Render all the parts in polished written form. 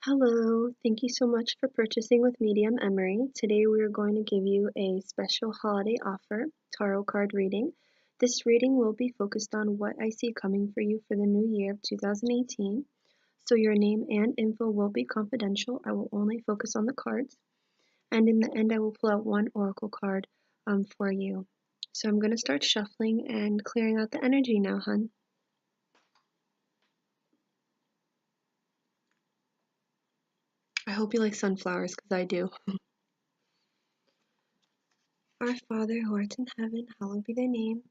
Hello, thank you so much for purchasing with Medium Emary. Today we are going to give you a special holiday offer, tarot card reading. This reading will be focused on what I see coming for you for the new year of 2018. So your name and info will be confidential. I will only focus on the cards. And in the end, I will pull out one oracle card for you. So I'm going to start shuffling and clearing out the energy now, hun. I hope you like sunflowers because I do. Our Father who art in heaven, hallowed be thy name.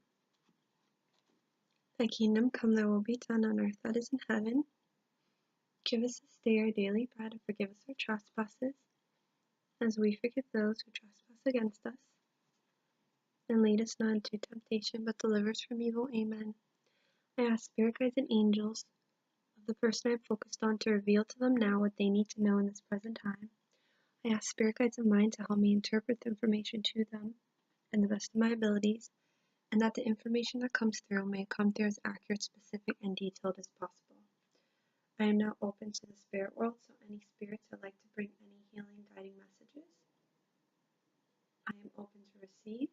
Thy kingdom come, thy will be done on earth as it is in heaven. Give us this day our daily bread, and forgive us our trespasses, as we forgive those who trespass against us. And lead us not into temptation, but deliver us from evil. Amen. I ask spirit guides and angels of the person I'm focused on to reveal to them now what they need to know in this present time. I ask spirit guides of mine to help me interpret the information to them and the best of my abilities, and that the information that comes through may come through as accurate, specific, and detailed as possible. I am now open to the spirit world, so any spirits that like to bring any healing, guiding messages, I am open to receive.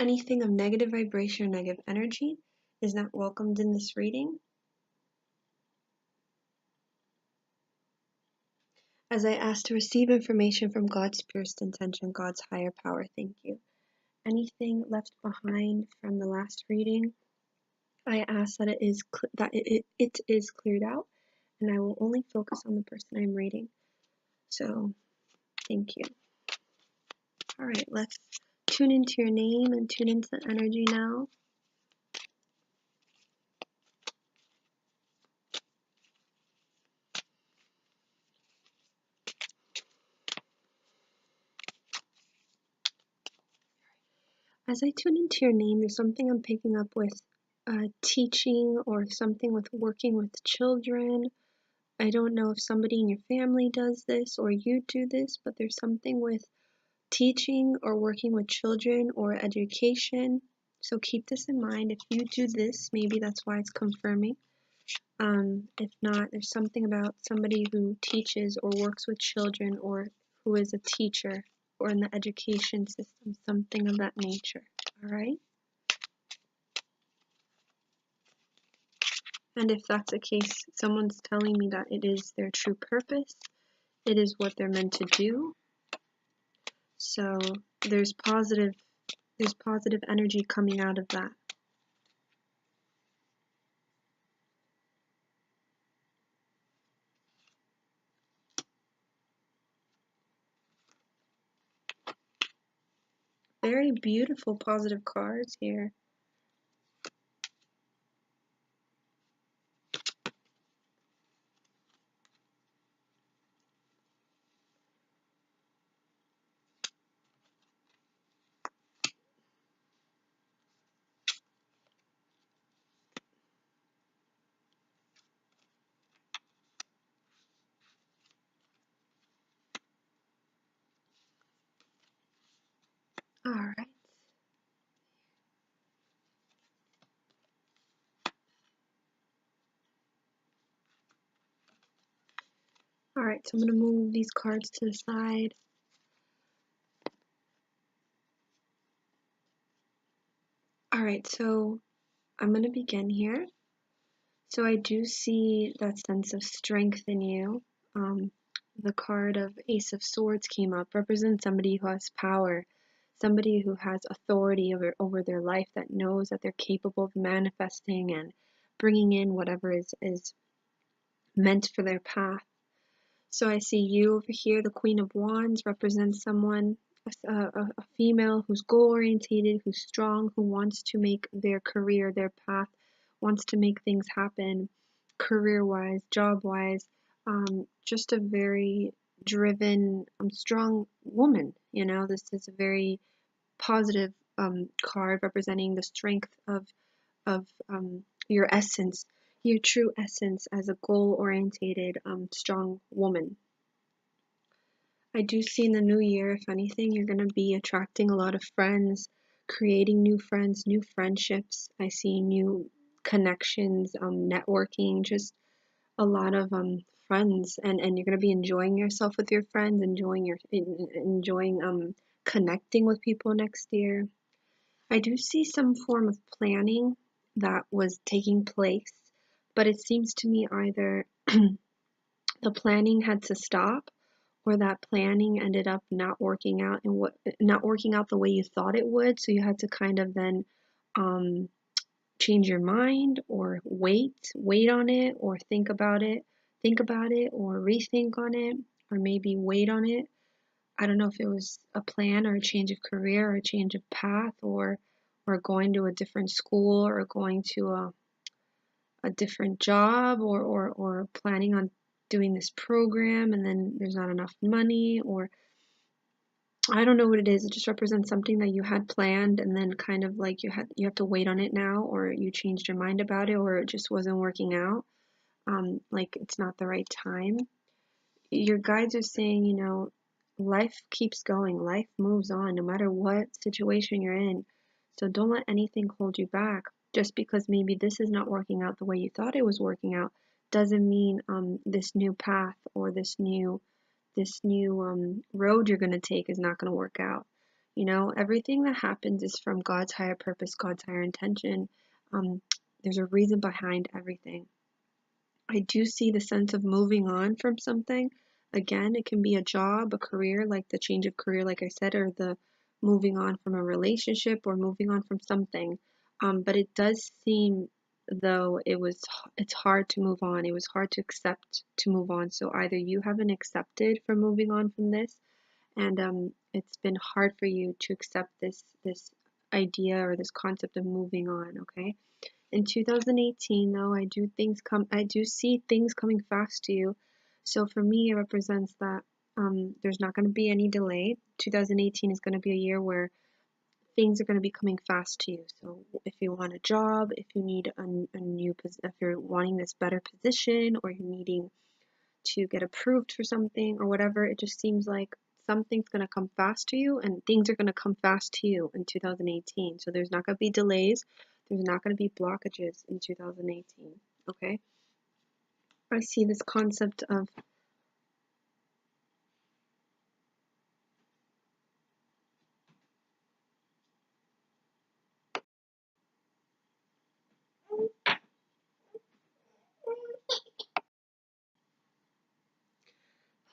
Anything of negative vibration or negative energy is not welcomed in this reading. As I ask to receive information from God's purest intention, God's higher power, thank you. Anything left behind from the last reading, I ask that it is cleared out, and I will only focus on the person I'm reading. So, thank you. All right, let's tune into your name and tune into the energy now. As I tune into your name, there's something I'm picking up with teaching or something with working with children. I don't know if somebody in your family does this or you do this, but there's something with teaching or working with children or education. So keep this in mind. If you do this, maybe that's why it's confirming. If not, there's something about somebody who teaches or works with children or who is a teacher or in the education system, something of that nature. All right? And if that's the case, someone's telling me that it is their true purpose, it is what they're meant to do. So there's positive energy coming out of that. Very beautiful positive cards here. All right. All right, so I'm going to move these cards to the side. All right, so I'm going to begin here. So I do see that sense of strength in you. The card of Ace of Swords came up, represents somebody who has power, somebody who has authority over their life, that knows that they're capable of manifesting and bringing in whatever is meant for their path. So I see you over here, the Queen of Wands, represents someone, a female who's goal-oriented, who's strong, who wants to make their career, their path, wants to make things happen, career-wise, job-wise, just a very driven, strong woman. You know, this is a very positive card representing the strength of your essence, your true essence as a goal-oriented, strong woman. I do see in the new year, if anything, you're going to be attracting a lot of friends, creating new friends, new friendships. I see new connections, networking, just a lot of friends, and you're gonna be enjoying yourself with your friends, enjoying connecting with people next year. I do see some form of planning that was taking place, but it seems to me either the planning had to stop or that planning ended up not working out the way you thought it would, so you had to kind of then um change your mind or wait on it or think about it or rethink on it or maybe wait on it. I don't know if it was a plan or a change of career or a change of path or going to a different school or going to a different job or planning on doing this program and then there's not enough money, or I don't know what it is. It just represents something that you had planned and then kind of like you have to wait on it now, or you changed your mind about it, or it just wasn't working out. Like it's not the right time. Your guides are saying, life keeps going, life moves on no matter what situation you're in. So don't let anything hold you back. Just because maybe this is not working out the way you thought it was working out doesn't mean this new path or this new road you're going to take is not going to work out. Everything that happens is from God's higher purpose, God's higher intention. Um, there's a reason behind everything. I do see the sense of moving on from something. Again, it can be a job, a career, like the change of career, like I said, or the moving on from a relationship or moving on from something. But it does seem though it's hard to move on. It was hard to accept to move on. So either you haven't accepted for moving on from this, and it's been hard for you to accept this idea or this concept of moving on. Okay. In 2018, though, I do see things coming fast to you. So for me, it represents that there's not going to be any delay. 2018 is going to be a year where things are going to be coming fast to you. So if you want a job, if you need a new if you're wanting this better position, or you're needing to get approved for something or whatever, it just seems like something's going to come fast to you and things are going to come fast to you in 2018. So there's not going to be delays, there's not going to be blockages in 2018. Okay? I see this concept of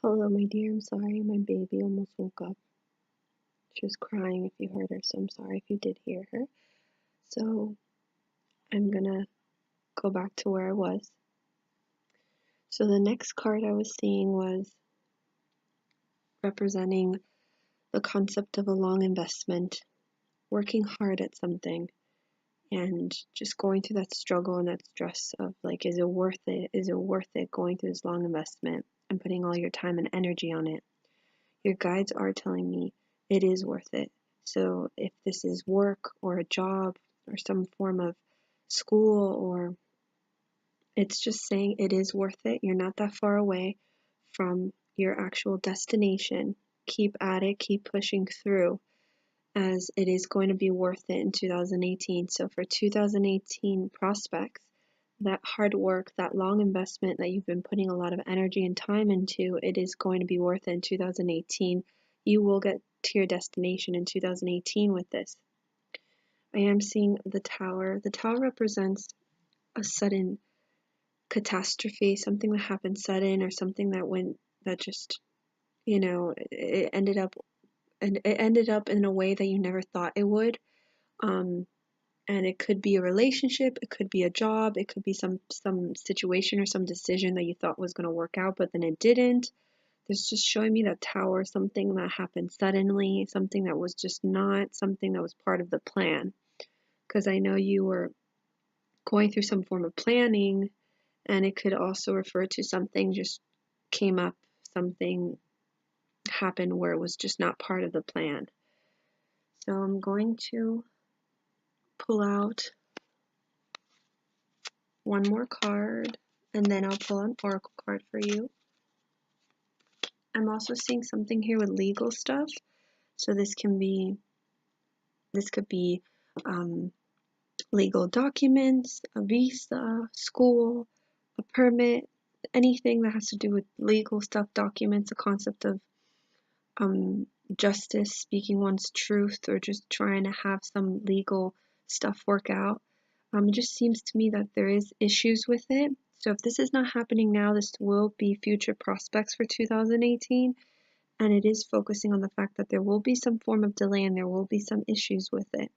hello, my dear. I'm sorry, my baby almost woke up. She was crying if you heard her, so I'm sorry if you did hear her. So I'm gonna go back to where I was. So the next card I was seeing was representing the concept of a long investment, working hard at something, and just going through that struggle and that stress of like, is it worth it? Is it worth it going through this long investment and putting all your time and energy on it? Your guides are telling me it is worth it. So if this is work or a job or some form of school, or it's just saying it is worth it. You're not that far away from your actual destination. Keep at it, keep pushing through, as it is going to be worth it in 2018. So for 2018 prospects, that hard work, that long investment that you've been putting a lot of energy and time into, it is going to be worth it in 2018. You will get to your destination in 2018 with this. I am seeing the tower. The tower represents a sudden catastrophe, something that happened sudden, or something that just, it ended up in a way that you never thought it would. And it could be a relationship, it could be a job, it could be some situation or some decision that you thought was going to work out, but then it didn't. This just showing me that tower, something that happened suddenly, something that was just not something that was part of the plan. Because I know you were going through some form of planning, and it could also refer to something just came up, something happened where it was just not part of the plan. So I'm going to pull out one more card, and then I'll pull an oracle card for you. I'm also seeing something here with legal stuff. So this could be legal documents, a visa, school, a permit, anything that has to do with legal stuff, documents, the concept of um, justice, speaking one's truth, or just trying to have some legal stuff work out. It just seems to me that there is issues with it. So if this is not happening now, this will be future prospects for 2018. And it is focusing on the fact that there will be some form of delay and there will be some issues with it.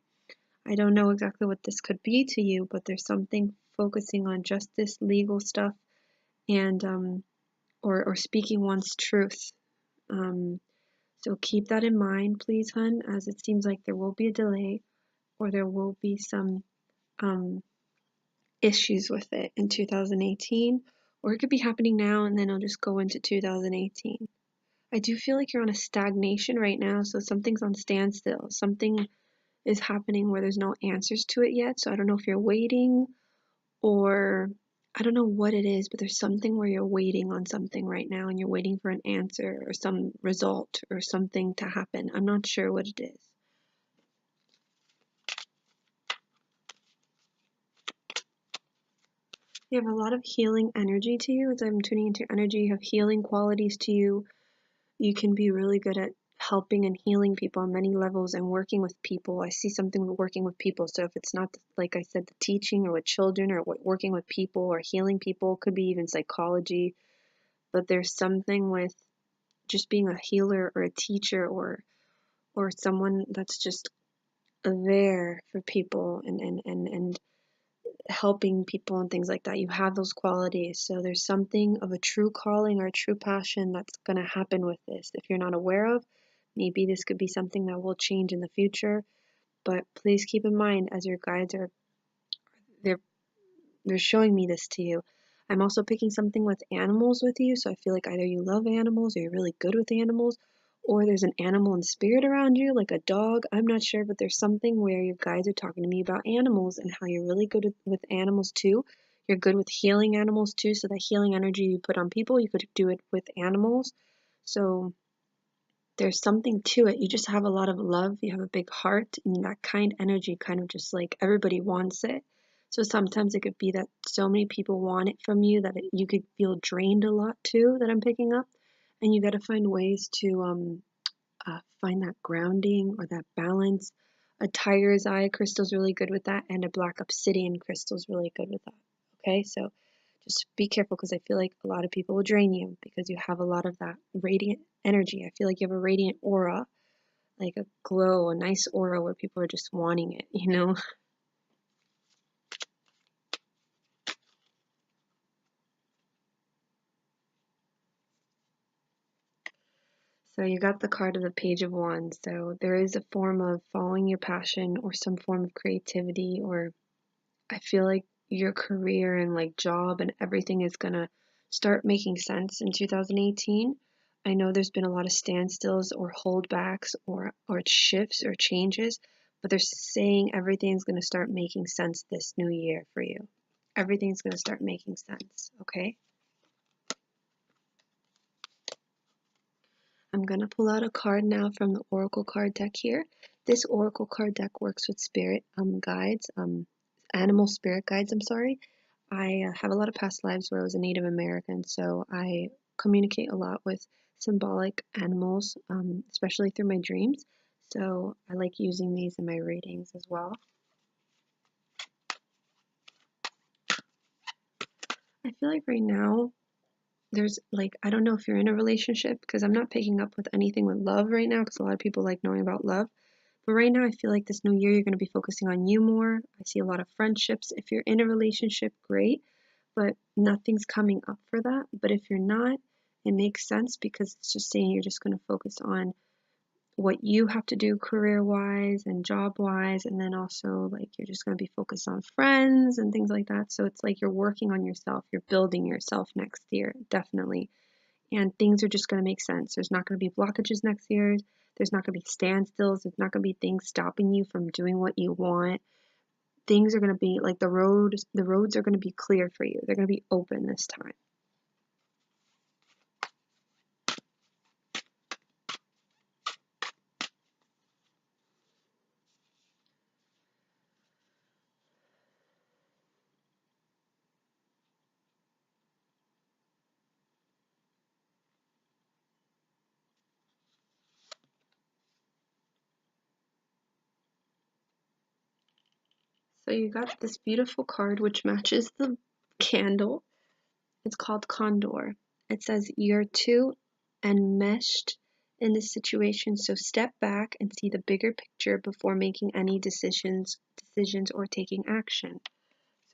I don't know exactly what this could be to you, but there's something focusing on justice, legal stuff, and or speaking one's truth. So keep that in mind, please, hun, as it seems like there will be a delay or there will be some um, issues with it in 2018, or it could be happening now and then it'll just go into 2018. I do feel like you're on a stagnation right now, so something's on standstill. Something is happening where there's no answers to it yet, so I don't know if you're waiting or I don't know what it is, but there's something where you're waiting on something right now and you're waiting for an answer or some result or something to happen. I'm not sure what it is. You have a lot of healing energy to you. As I'm tuning into your energy, you have healing qualities to you. You can be really good at helping and healing people on many levels and working with people. I see something with working with people. So if it's not, like I said, the teaching or with children or working with people or healing people, could be even psychology. But there's something with just being a healer or a teacher or someone that's just there for people and helping people and things like that. You have those qualities. So there's something of a true calling or a true passion that's going to happen with this. If you're not aware of, maybe this could be something that will change in the future. But please keep in mind as your guides are they're they're showing me this to you. I'm also picking something with animals with you, so I feel like either you love animals or you're really good with animals, or there's an animal in spirit around you, like a dog. I'm not sure, but there's something where your guides are talking to me about animals and how you're really good with animals too. You're good with healing animals too, so that healing energy you put on people, you could do it with animals. So there's something to it. You just have a lot of love, you have a big heart, and that kind energy kind of just like everybody wants it. So sometimes it could be that so many people want it from you that you could feel drained a lot too, that I'm picking up. And you got to find ways to find that grounding or that balance. A tiger's eye crystal's really good with that, and a black obsidian crystal's really good with that. Okay, so just be careful because I feel like a lot of people will drain you because you have a lot of that radiant energy. I feel like you have a radiant aura, like a glow, a nice aura where people are just wanting it, you know? So you got the card of the Page of Wands. So there is a form of following your passion or some form of creativity, or I feel like your career and like job and everything is gonna start making sense in 2018. I know there's been a lot of standstills or holdbacks or shifts or changes, but they're saying everything's gonna start making sense this new year for you. Everything's gonna start making sense, okay? I'm going to pull out a card now from the Oracle card deck here. This Oracle card deck works with spirit guides, animal spirit guides, I'm sorry. I have a lot of past lives where I was a Native American, so I communicate a lot with symbolic animals, especially through my dreams. So I like using these in my readings as well. I feel like right now there's like, I don't know if you're in a relationship because I'm not picking up with anything with love right now because a lot of people like knowing about love. But right now, I feel like this new year, you're going to be focusing on you more. I see a lot of friendships. If you're in a relationship, great, but nothing's coming up for that. But if you're not, it makes sense because it's just saying you're just going to focus on what you have to do career-wise and job-wise, and then also like you're just going to be focused on friends and things like that. So it's like you're working on yourself, you're building yourself next year, definitely. And things are just going to make sense. There's not going to be blockages next year. There's not going to be standstills. There's not going to be things stopping you from doing what you want. Things are going to be like the roads are going to be clear for you. They're going to be open this time. So you got this beautiful card which matches the candle. It's called Condor. It says you're too enmeshed in this situation, so step back and see the bigger picture before making any decisions or taking action.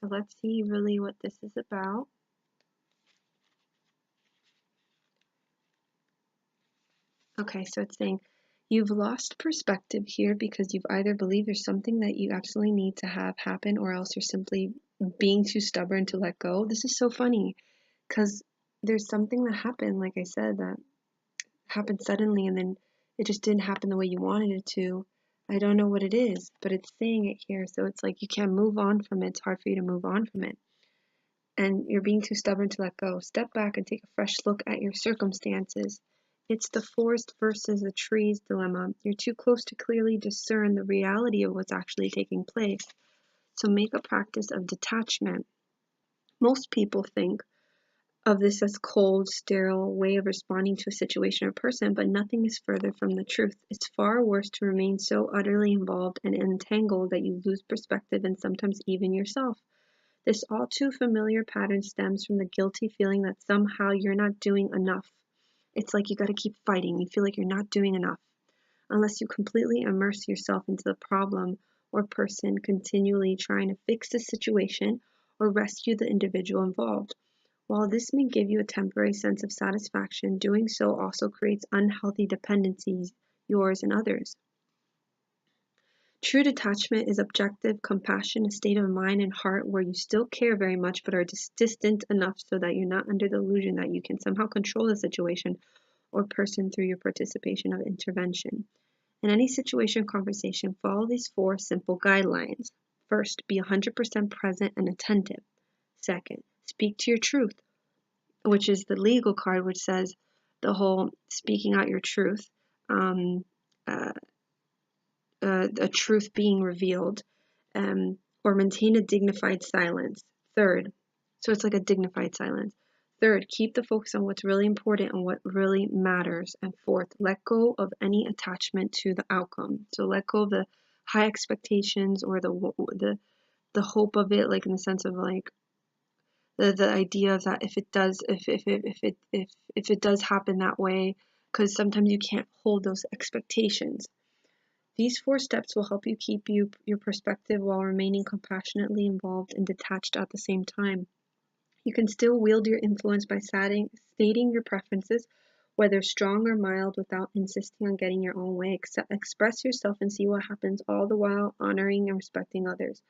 So let's see really what this is about. Okay, so it's saying you've lost perspective here because you've either believed there's something that you absolutely need to have happen, or else you're simply being too stubborn to let go. This is so funny because there's something that happened, like I said, that happened suddenly and then it just didn't happen the way you wanted it to. I don't know what it is, but it's saying it here. So it's like you can't move on from it. It's hard for you to move on from it. And you're being too stubborn to let go. Step back and take a fresh look at your circumstances. It's the forest versus the trees dilemma. You're too close to clearly discern the reality of what's actually taking place. So make a practice of detachment. Most people think of this as cold, sterile way of responding to a situation or person, but nothing is further from the truth. It's far worse to remain so utterly involved and entangled that you lose perspective and sometimes even yourself. This all too familiar pattern stems from the guilty feeling that somehow you're not doing enough. It's like you got to keep fighting. You feel like you're not doing enough. Unless you completely immerse yourself into the problem or person, continually trying to fix the situation or rescue the individual involved. While this may give you a temporary sense of satisfaction, doing so also creates unhealthy dependencies, yours and others. True detachment is objective compassion, a state of mind and heart where you still care very much but are distant enough so that you're not under the illusion that you can somehow control the situation or person through your participation of intervention. In any situation or conversation, follow these 4 simple guidelines. First, be 100% present and attentive. Second, speak to your truth, which is the legal card, which says the whole speaking out your truth, um, uh, a truth being revealed, or maintain a dignified silence. Third, so it's like a dignified silence. Third, keep the focus on what's really important and what really matters. And fourth, let go of any attachment to the outcome. So let go of the high expectations or the hope of it, like in the sense of like the idea of that if it does happen that way, because sometimes you can't hold those expectations. These 4 steps will help you keep your perspective while remaining compassionately involved and detached at the same time. You can still wield your influence by stating your preferences, whether strong or mild, without insisting on getting your own way. Express yourself and see what happens, all the while honoring and respecting others.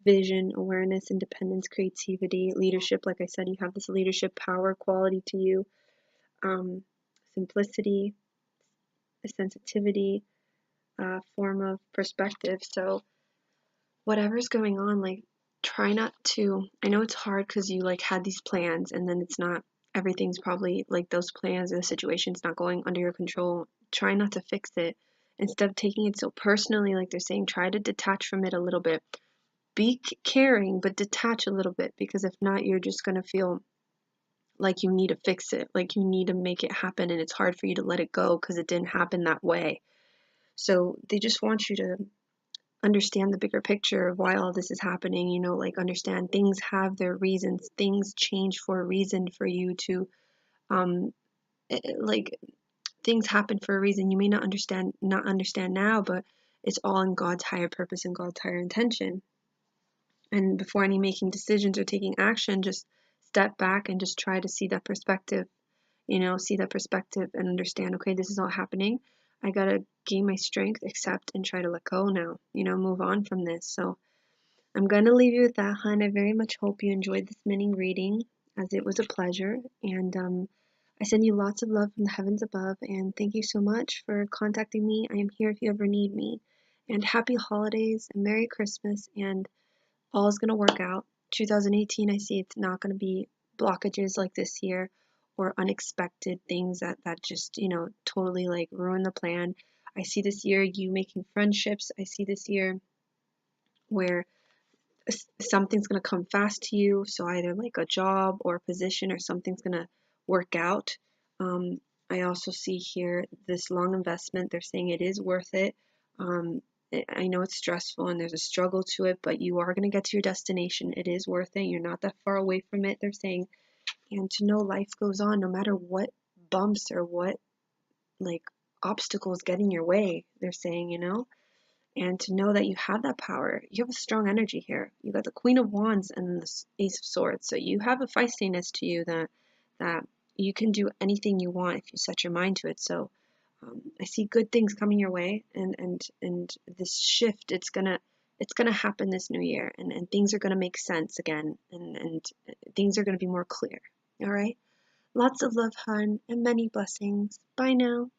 Vision, awareness, independence, creativity, leadership. Like I said, you have this leadership power quality to you. Simplicity, a sensitivity, form of perspective. So whatever's going on, like try not to, I know it's hard because you like had these plans and then it's not, everything's probably like those plans or the situation's not going under your control. Try not to fix it. Instead of taking it so personally, like they're saying, try to detach from it a little bit. Be caring, but detach a little bit, because if not, you're just going to feel like you need to fix it, like you need to make it happen, and it's hard for you to let it go because it didn't happen that way. So they just want you to understand the bigger picture of why all this is happening, like understand things have their reasons, things change for a reason for you to, like things happen for a reason. You may not understand now, but it's all in God's higher purpose and God's higher intention. And before any making decisions or taking action, just step back and just try to see that perspective, and understand, okay, this is all happening. I gotta gain my strength, accept, and try to let go now, move on from this. So I'm gonna leave you with that, hon. I very much hope you enjoyed this mini reading, as it was a pleasure. And I send you lots of love from the heavens above, and thank you so much for contacting me. I am here if you ever need me. And happy holidays and Merry Christmas, and all is going to work out. 2018, I see it's not going to be blockages like this year or unexpected things that just, totally like ruin the plan. I see this year you making friendships. I see this year where something's going to come fast to you. So either like a job or a position or something's going to work out. I also see here this long investment. They're saying it is worth it. I know it's stressful and there's a struggle to it, but you are going to get to your destination. It is worth it. You're not that far away from it, they're saying. And to know life goes on no matter what bumps or what like obstacles get in your way, they're saying, and to know that you have that power. You have a strong energy here. You got the Queen of Wands and the Ace of Swords, so you have a feistiness to you that you can do anything you want if you set your mind to it. So I see good things coming your way, and this shift, it's gonna happen this new year, and things are gonna make sense again, and things are gonna be more clear. All right. Lots of love, hun, and many blessings. Bye now.